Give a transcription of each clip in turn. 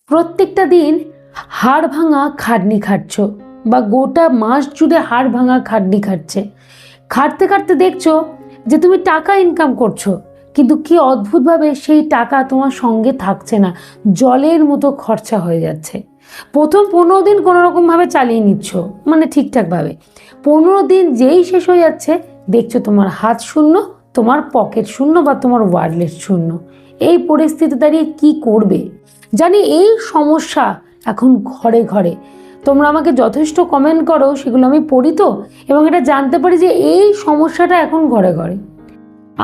প্রত্যেকটা দিন হাড় ভাঙা খাটনি খাচ্ছ বা গোটা মাস জুড়ে হাড় ভাঙা খাটনি খাটছে, খাটতে খাটতে দেখছো যে তুমি টাকা ইনকাম করছো, কিন্তু কি অদ্ভুতভাবে সেই টাকা তোমার সঙ্গে থাকছে না, জলের মতো খরচা হয়ে যাচ্ছে। প্রথম 15 দিন কোনোরকমভাবে চালিয়ে নিচ্ছ, মানে ঠিকঠাকভাবে। 15 দিন যেই শেষ হয়ে যাচ্ছে দেখছো তোমার হাত শূন্য, তোমার পকেট শূন্য বা তোমার ওয়ালেট শূন্য। এই পরিস্থিতি দাঁড়িয়ে কি করবে? জানি এই সমস্যা এখন ঘরে ঘরে। তোমরা আমাকে যথেষ্ট কমেন্ট করো, সেগুলো আমি পড়ি তো, এবং এটা জানতে পারি যে এই সমস্যাটা এখন ঘরে ঘরে।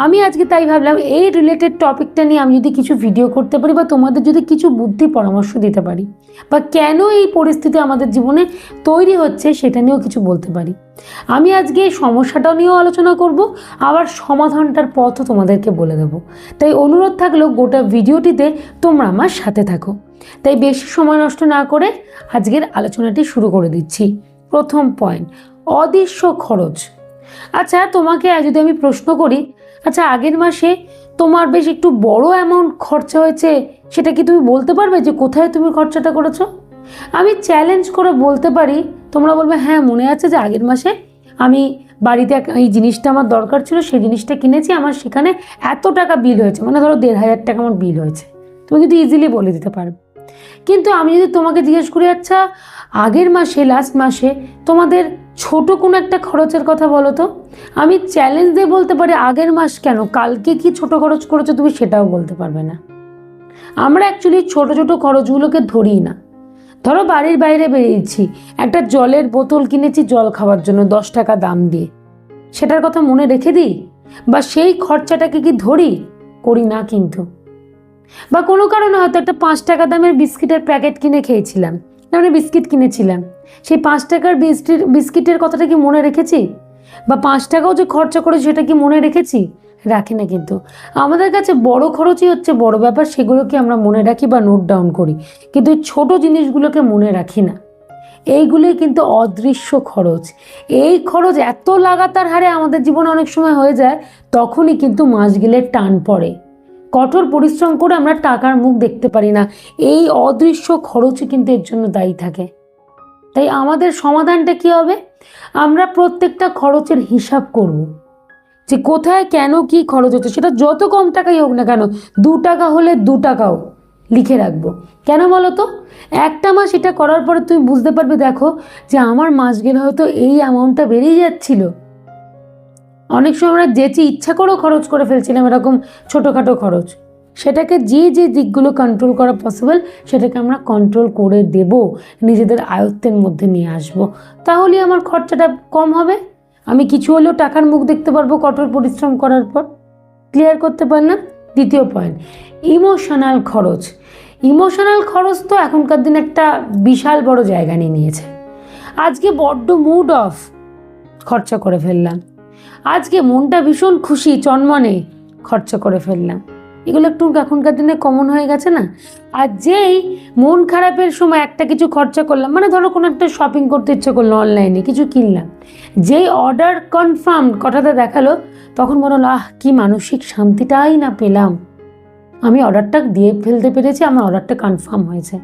আমি আজকে তাই ভাবলাম এই রিলেটেড টপিকটা নিয়ে আমি যদি কিছু ভিডিও করতে পারি বা তোমাদের যদি কিছু বুদ্ধি পরামর্শ দিতে পারি, বা কেন এই পরিস্থিতি আমাদের জীবনে তৈরি হচ্ছে সেটা নিয়েও কিছু বলতে পারি। আমি আজকে এই সমস্যাটাও নিয়েও আলোচনা করব, আবার সমাধানটার পথও তোমাদেরকে বলে দেব। তাই অনুরোধ থাকলেও গোটা ভিডিওটিতে তোমরা আমার সাথে থাকো। তাই বেশি সময় নষ্ট না করে আজকের আলোচনাটি শুরু করে দিচ্ছি। প্রথম পয়েন্ট, অদৃশ্য খরচ। আচ্ছা, তোমাকে যদি আমি প্রশ্ন করি, আচ্ছা আগের মাসে তোমার বেশ একটু বড় অ্যামাউন্ট খরচা হয়েছে, সেটা কি তুমি বলতে পারবে যে কোথায় তুমি খরচাটা করেছো? আমি চ্যালেঞ্জ করে বলতে পারি, তোমরা বলবে হ্যাঁ মনে আছে যে আগের মাসে আমি বাড়িতে এই জিনিসটা আমার দরকার ছিল, সেই জিনিসটা কিনেছি, আমার সেখানে এত টাকা বিল হয়েছে, মানে ধরো 1500 টাকা আমার বিল হয়েছে। তুমি কিন্তু ইজিলি বলে দিতে পারবে। কিন্তু আমি যদি তোমাকে জিজ্ঞেস করি, আচ্ছা আগের মাসে, লাস্ট মাসে তোমাদের ছোট কোনো একটা খরচের কথা বলো তো, আমি চ্যালেঞ্জ দিয়ে বলতে পারি আগের মাস কেন, কালকে কি ছোট খরচ করেছো তুমি সেটাও বলতে পারবে না। আমরা অ্যাকচুয়ালি ছোট ছোট খরচগুলোকে ধরি না। ধরো বাড়ির বাইরে বেরিয়েছি, একটা জলের বোতল কিনেছি জল খাওয়ার জন্য 10 টাকা দাম দিয়ে, সেটার কথা মনে রেখে দিই বা সেই খরচাটাকে কি ধরি? করি না কিন্তু। বা কোনো কারণে হয়তো একটা 5 টাকা দামের বিস্কিটের প্যাকেট কিনে খেয়েছিলাম, মানে বিস্কিট কিনেছিলাম, সেই 5 টাকার বিস্কিটের কথাটা কি মনে রেখেছি? বা 5 টাকাও যে খরচা করেছি সেটা কি মনে রেখেছি? রাখি না কিন্তু। আমাদের কাছে বড় খরচই হচ্ছে বড় ব্যাপার, সেগুলোকে আমরা মনে রাখি বা নোট ডাউন করি, কিন্তু ছোট জিনিসগুলোকে মনে রাখি না। এইগুলোই কিন্তু অদৃশ্য খরচ। এই খরচ এত লাগাতার হারে আমাদের জীবনে অনেক সময় হয়ে যায়, তখনই কিন্তু মাস গেলে টান পড়ে। কঠোর পরিশ্রম করে আমরা টাকার মুখ দেখতে পারি না, এই অদৃশ্য খরচই কিন্তু এর জন্য দায়ী থাকে। তাই আমাদের সমাধানটা কি হবে? আমরা প্রত্যেকটা খরচের হিসাব করব, যে কোথায় কেন কি খরচ হচ্ছে, সেটা যত কম টাকাই হোক না কেন, 2 টাকা হলে 2 টাকাও লিখে রাখবো। কেন বলো তো? একটা মাস এটা করার পরে তুমি বুঝতে পারবে, দেখো যে আমার মাস গেলে হয়তো এই অ্যামাউন্টটা বেরিয়ে যাচ্ছিল। অনেক সময় আমরা যেচে ইচ্ছা করেও খরচ করে ফেলছিলাম এরকম ছোটোখাটো খরচ। সেটাকে যে যে দিকগুলো কন্ট্রোল করা পসিবল সেটাকে আমরা কন্ট্রোল করে দেব, নিজেদের আয়ত্তের মধ্যে নিয়ে আসব। তাহলে আমার খরচাটা কম হবে, আমি কিছু হলেও টাকার মুখ দেখতে পারবো কঠোর পরিশ্রম করার পর। ক্লিয়ার করতে পারলাম? দ্বিতীয় পয়েন্ট, ইমোশনাল খরচ। ইমোশনাল খরচ তো এখনকার দিনে একটা বিশাল বড় জায়গা নিয়ে নিয়েছে। আজকে বড্ড মুড অফ, খরচা করে ফেললাম। আজকে মনটা ভীষণ খুশি, চনমনে, খরচা করে ফেললাম। এগুলো একটু এখনকার দিনে কমন হয়ে গেছে না? আর যেই মন খারাপের সময় একটা কিছু খরচা করলাম, মানে ধরো কোনো একটা শপিং করতে ইচ্ছে করলো, অনলাইনে কিছু কিনলাম, যেই অর্ডার কনফার্ম কথাটা দেখালো, তখন মনে হলো কি মানসিক শান্তিটাই না পেলাম, আমি অর্ডারটা দিয়ে ফেলতে পেরেছি, আমার অর্ডারটা কনফার্ম হয়েছে।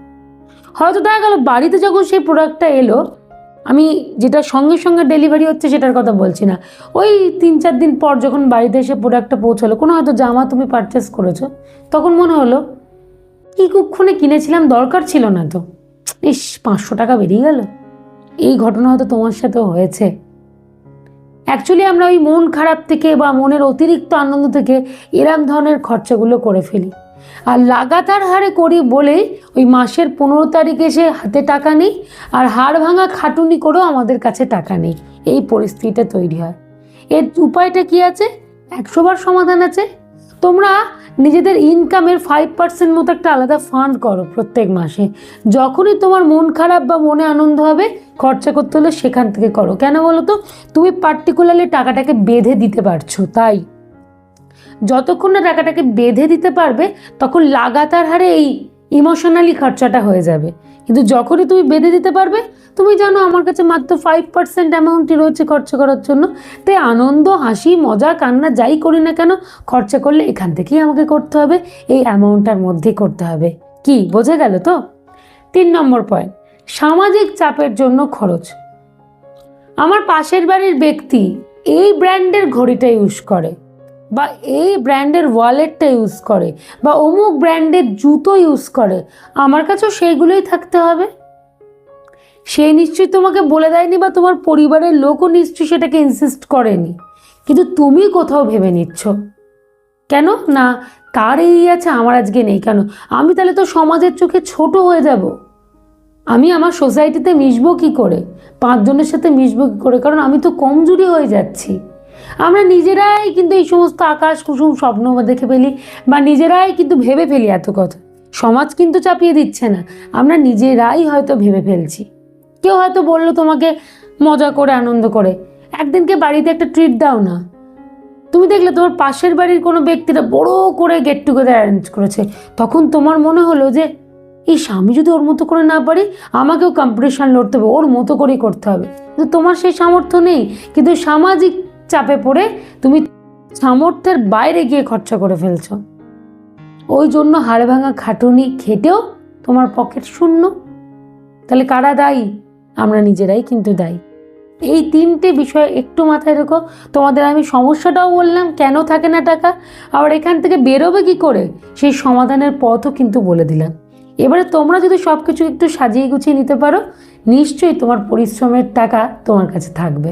হয়তো দেখা গেল বাড়িতে যখন সেই প্রোডাক্টটা এলো, আমি যেটা সঙ্গে সঙ্গে ডেলিভারি হচ্ছে সেটার কথা বলছি না, ওই 3-4 দিন পর যখন বাড়িতে এসে প্রোডাক্টটা পৌঁছালো, কোনো হয়তো জামা তুমি পারচেস করেছো, তখন মনে হলো কি কুক্ষণে কিনেছিলাম, দরকার ছিল না তো, ইস 500 টাকা বেরিয়ে গেল। এই ঘটনা হয়তো তোমার সাথেও হয়েছে। অ্যাকচুয়ালি আমরা ওই মন খারাপ থেকে বা মনের অতিরিক্ত আনন্দ থেকে এরম ধরনের খরচাগুলো করে ফেলি, আর লাগাতার হারে করি বলে ওই মাসের 15 তারিখে এসে হাতে টাকা নেই, আর হাড় ভাঙা খাটুনি করেও আমাদের কাছে টাকা নেই। এই পরিস্থিতিটা তৈরি হয়। এর উপায়টা কি আছে? 100 বার সমাধান আছে। তোমরা নিজেদের ইনকামের 5% মতো একটা আলাদা ফান্ড করো প্রত্যেক মাসে। যখনই তোমার মন খারাপ বা মনে আনন্দ হবে, খরচা করতে হলে সেখান থেকে করো। কেন বলো তো? তুমি পার্টিকুলারলি টাকাটাকে বেঁধে দিতে পারছো, তাই যতক্ষণ না টাকাটাকে বেঁধে দিতে পারবে তখন লাগাতার হারে এই ইমোশনালি খরচাটা হয়ে যাবে। কিন্তু যখনই তুমি বেঁধে দিতে পারবে, তুমি জানো আমার কাছে মাত্র 5% অ্যামাউন্টই রয়েছে খরচা করার জন্য, তাই আনন্দ, হাসি, মজা, কান্না যাই করি না কেন, খরচা করলে এখান থেকেই আমাকে করতে হবে, এই অ্যামাউন্টটার মধ্যেই করতে হবে। কি বোঝা গেল তো? 3 নম্বর পয়েন্ট, সামাজিক চাপের জন্য খরচ। আমার পাশের বাড়ির ব্যক্তি এই ব্র্যান্ডের ঘড়িটা ইউজ করে, বা এই ব্র্যান্ডের ওয়ালেটটা ইউজ করে, বা অমুক ব্র্যান্ডের জুতো ইউজ করে, আমার কাছেও সেইগুলোই থাকতে হবে। সে নিশ্চয়ই তোমাকে বলে দেয়নি, বা তোমার পরিবারের লোকও নিশ্চয়ই সেটাকে ইনসিস্ট করেনি, কিন্তু তুমি কোথাও ভেবে নিচ্ছ কেন না তার এই আছে, আমার আজকে নেই কেন? আমি তাহলে তো সমাজের চোখে ছোট হয়ে যাব। আমি আমার সোসাইটিতে মিশবো কি করে, 5 জনের সাথে মিশবো কি করে, কারণ আমি তো কমজোরি হয়ে যাচ্ছি। আমরা নিজেরাই কিন্তু এই সমস্ত আকাশ কুসুম স্বপ্ন দেখে ফেলি, বা নিজেরাই কিন্তু ভেবে ফেলি এত কথা। সমাজ কিন্তু চাপিয়ে দিচ্ছে না, আমরা নিজেরাই হয়তো ভেবে ফেলছি। কেউ হয়তো বললো তোমাকে মজা করে আনন্দ করে, একদিনকে বাড়িতে একটা ট্রিট দাও না। তুমি দেখলে তোমার পাশের বাড়ির কোনো ব্যক্তিরা বড় করে গেট টুগেদার অ্যারেঞ্জ করেছে, তখন তোমার মনে হলো যে এই আমি যদি ওর মতো করে না পারি, আমাকেও কম্পিটিশন লড়তে হবে, ওর মতো করেই করতে হবে। কিন্তু তোমার সেই সামর্থ্য নেই, কিন্তু সামাজিক চাপে পড়ে তুমি সামর্থ্যের বাইরে গিয়ে খরচা করে ফেলছো। ওই জন্য হাড় ভাঙা খাটুনি খেটেও তোমার পকেট শূন্য। তাহলে কারা দায়ী? আমরা নিজেরাই কিন্তু দায়ী। এই 3টে বিষয় একটু মাথায় রেখো। তোমাদের আমি সমস্যাটাও বললাম, কেন থাকে না টাকা, আবার এখান থেকে বেরোবে কি করে সেই সমাধানের পথও কিন্তু বলে দিলাম। এবারে তোমরা যদি সব কিছু একটু সাজিয়ে গুছিয়ে নিতে পারো, নিশ্চয়ই তোমার পরিশ্রমের টাকা তোমার কাছে থাকবে।